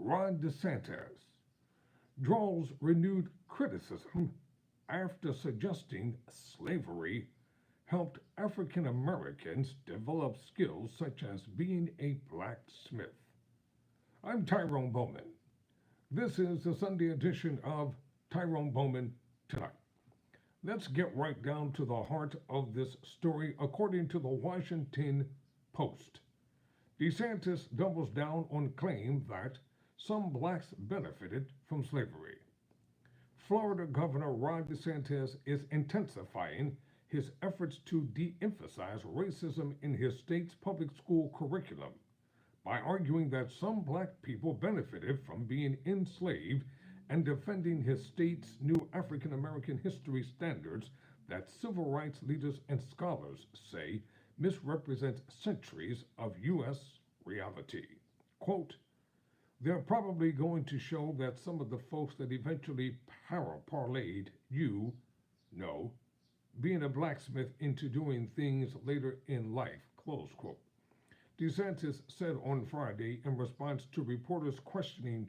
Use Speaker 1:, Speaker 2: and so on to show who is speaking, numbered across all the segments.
Speaker 1: Ron DeSantis draws renewed criticism after suggesting slavery helped African Americans develop skills such as being a blacksmith. I'm Tyrone Bowman. This is the Sunday edition of Tyrone Bowman Tonight. Let's get right down to the heart of this story. According to the Washington Post, DeSantis doubles down on claim that some blacks benefited from slavery. Florida Governor Ron DeSantis is intensifying his efforts to de-emphasize racism in his state's public school curriculum by arguing that some black people benefited from being enslaved and defending his state's new African American history standards that civil rights leaders and scholars say misrepresent centuries of U.S. reality. Quote, they're probably going to show that some of the folks that eventually parlayed being a blacksmith into doing things later in life, close quote. DeSantis said on Friday in response to reporters questioning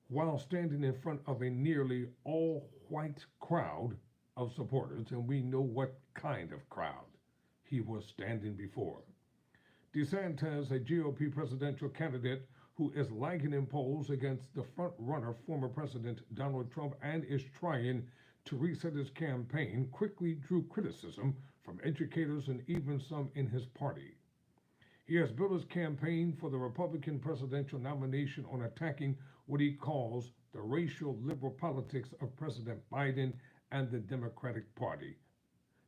Speaker 1: while standing in front of a nearly all-white crowd of supporters, and we know what kind of crowd he was standing before. DeSantis, a GOP presidential candidate who is lagging in polls against the front-runner former President Donald Trump and is trying to reset his campaign, quickly drew criticism from educators and even some in his party. He has built his campaign for the Republican presidential nomination on attacking what he calls the racial liberal politics of President Biden and the Democratic Party.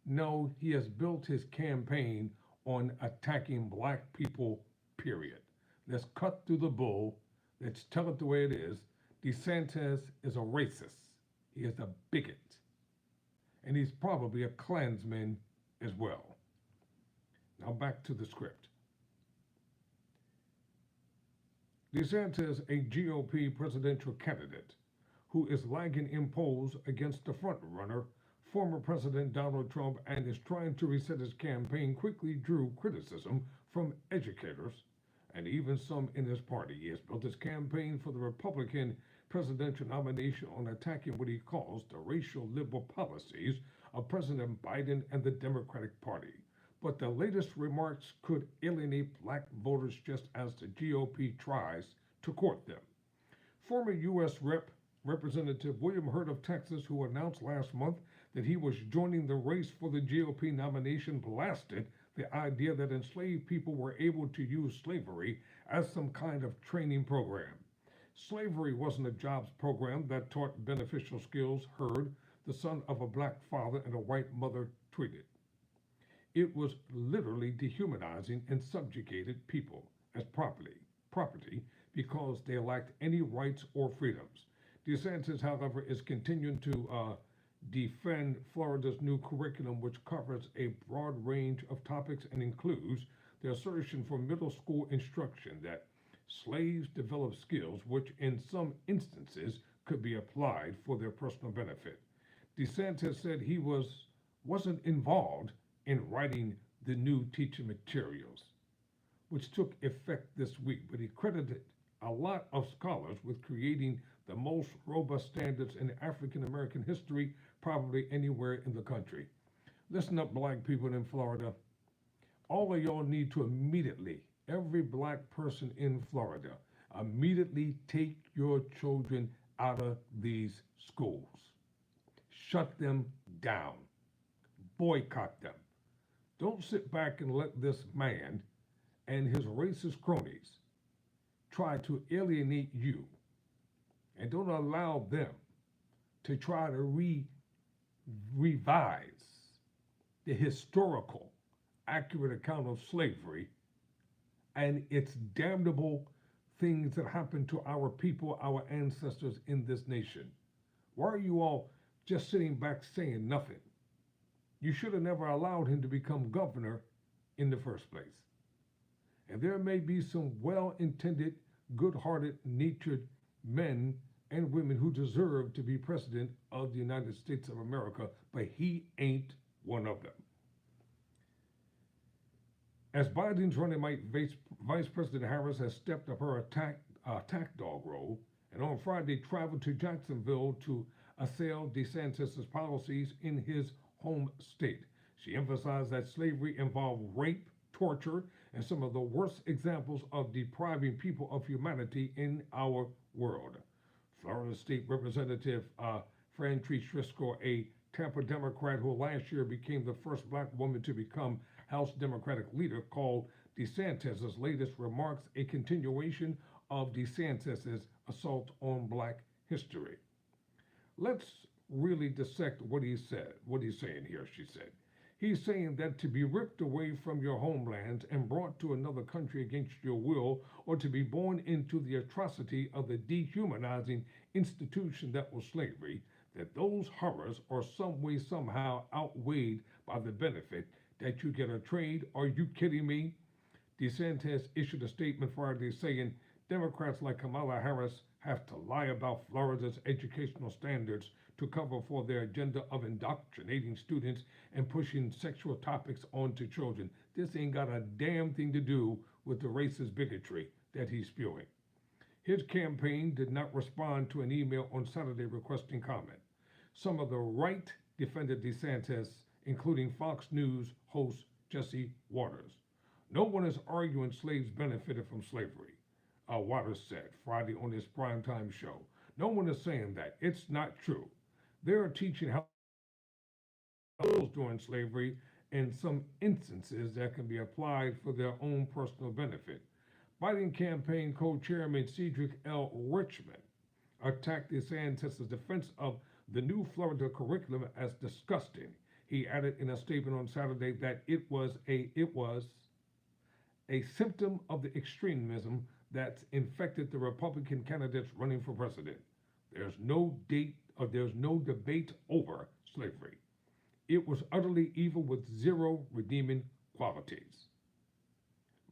Speaker 1: No, he has built his campaign on attacking black people, period. Let's cut through the bull. Let's tell it the way it is. DeSantis is a racist. He is a bigot. And he's probably a Klansman as well. Now back to the script. DeSantis, a GOP presidential candidate who is lagging in polls against the front-runner, former President Donald Trump, and is trying to reset his campaign, quickly drew criticism from educators and even some in his party. He has built his campaign for the Republican presidential nomination on attacking what he calls the racial liberal policies of President Biden and the Democratic Party. But the latest remarks could alienate black voters just as the GOP tries to court them. Former U.S. Representative William Hurt of Texas, who announced last month that he was joining the race for the GOP nomination, blasted the idea that enslaved people were able to use slavery as some kind of training program. Slavery wasn't a jobs program that taught beneficial skills, Hurd, the son of a black father and a white mother, tweeted. It was literally dehumanizing and subjugated people as property because they lacked any rights or freedoms. DeSantis, however, is continuing to defend Florida's new curriculum, which covers a broad range of topics and includes the assertion for middle school instruction that slaves developed skills which in some instances could be applied for their personal benefit. DeSantis said he wasn't involved in writing the new teaching materials, which took effect this week, but he credited a lot of scholars with creating the most robust standards in African American history probably anywhere in the country. Listen up, black people in Florida. All of y'all need to immediately, every black person in Florida, immediately take your children out of these schools. Shut them down. Boycott them. Don't sit back and let this man and his racist cronies try to alienate you. And don't allow them to try to revise the historical, accurate account of slavery and its damnable things that happened to our people, our ancestors in this nation. Why are you all just sitting back saying nothing? You should have never allowed him to become governor in the first place. And there may be some well-intended, good-hearted, natured men and women who deserve to be president of the United States of America, but he ain't one of them. As Biden's running mate, Vice President Harris has stepped up her attack attack dog role, and on Friday traveled to Jacksonville to assail DeSantis' policies in his home state. She emphasized that slavery involved rape, torture, and some of the worst examples of depriving people of humanity in our world. Florida State Representative Fran Trisco, a Tampa Democrat who last year became the first black woman to become House Democratic leader, called DeSantis' latest remarks a continuation of DeSantis' assault on black history. Let's really dissect what he said, what he's saying here, she said. He's saying that to be ripped away from your homeland and brought to another country against your will, or to be born into the atrocity of the dehumanizing institution that was slavery, that those horrors are some way, somehow outweighed by the benefit that you get a trade. Are you kidding me? DeSantis issued a statement Friday saying Democrats like Kamala Harris have to lie about Florida's educational standards to cover for their agenda of indoctrinating students and pushing sexual topics onto children. This ain't got a damn thing to do with the racist bigotry that he's spewing. His campaign did not respond to an email on Saturday requesting comment. Some of the right defended DeSantis, including Fox News host Jesse Waters. No one is arguing slaves benefited from slavery, Waters said Friday on his primetime show. No one is saying that. It's not true. They are teaching how during slavery in some instances that can be applied for their own personal benefit. Biden campaign co-chairman Cedric L. Richmond attacked DeSantis' defense of the new Florida curriculum as disgusting. He added in a statement on Saturday that it was a symptom of the extremism that's infected the Republican candidates running for president. There's no debate over slavery. It was utterly evil with zero redeeming qualities.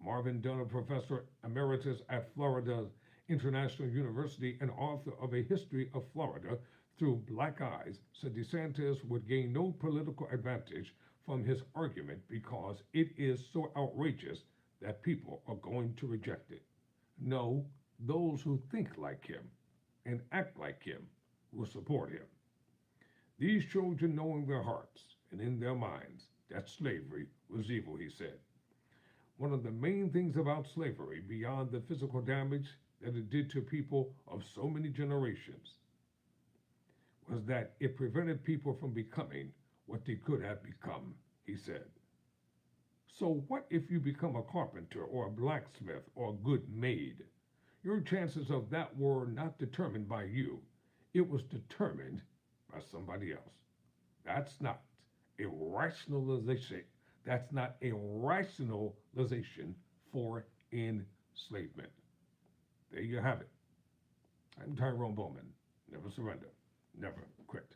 Speaker 1: Marvin Dunn, a professor emeritus at Florida International University and author of A History of Florida Through Black Eyes, said DeSantis would gain no political advantage from his argument because it is so outrageous that people are going to reject it. No, those who think like him and act like him will support him. These children know in their hearts and in their minds that slavery was evil, he said. One of the main things about slavery, beyond the physical damage that it did to people of so many generations, was that it prevented people from becoming what they could have become, he said. So what if you become a carpenter or a blacksmith or a good maid? Your chances of that were not determined by you. It was determined by somebody else. That's not a rationalization. That's not a rationalization for enslavement. There you have it. I'm Tyrone Bowman. Never surrender. Never quit.